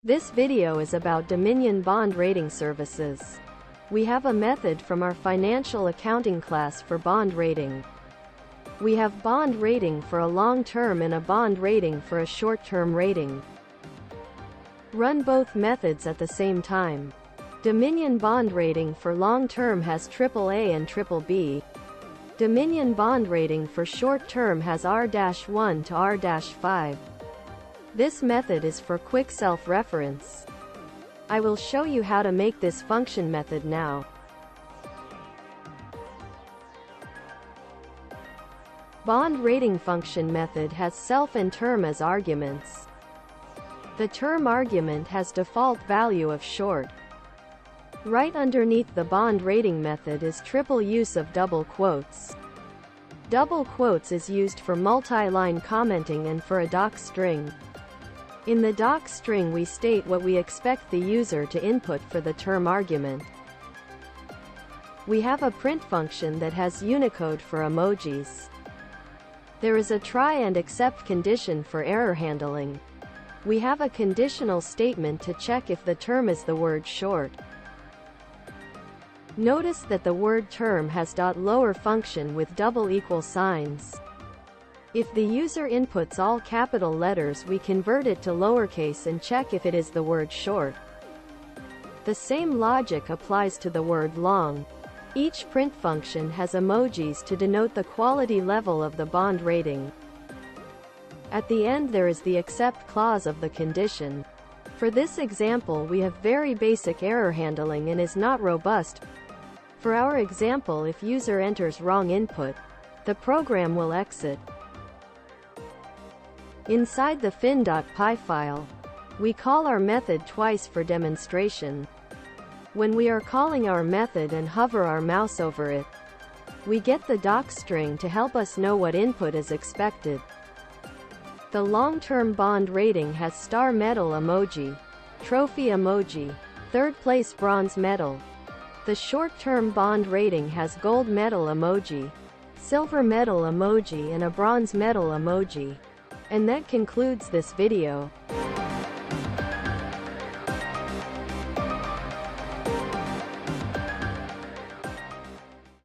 This video is about Dominion Bond Rating Services. We have a method from our financial accounting class for bond rating. We have bond rating for a long-term and a bond rating for a short-term rating. Run both methods at the same time. Dominion Bond Rating for long-term has AAA and BBB. Dominion Bond Rating for short-term has R-1 to R-5. This method is for quick self-reference. I will show you how to make this function method now. Bond rating function method has self and term as arguments. The term argument has default value of short. Right underneath the bond rating method is triple use of double quotes. Double quotes is used for multi-line commenting and for a doc string. In the doc string we state what we expect the user to input for the term argument. We have a print function that has Unicode for emojis. There is a try and except condition for error handling. We have a conditional statement to check if the term is the word short. Notice that the word term has .lower function with double equal signs. If the user inputs all capital letters, we convert it to lowercase and check if it is the word short. The same logic applies to the word long. Each print function has emojis to denote the quality level of the bond rating. At the end there is the except clause of the condition. For this example we have very basic error handling and is not robust. For our example, if user enters wrong input, the program will exit. Inside the fin.py file, we call our method twice for demonstration. When we are calling our method and hover our mouse over it, we get the doc string to help us know what input is expected. The long-term bond rating has star medal emoji, trophy emoji, third place bronze medal. The short-term bond rating has gold medal emoji, silver medal emoji and a bronze medal emoji. And that concludes this video.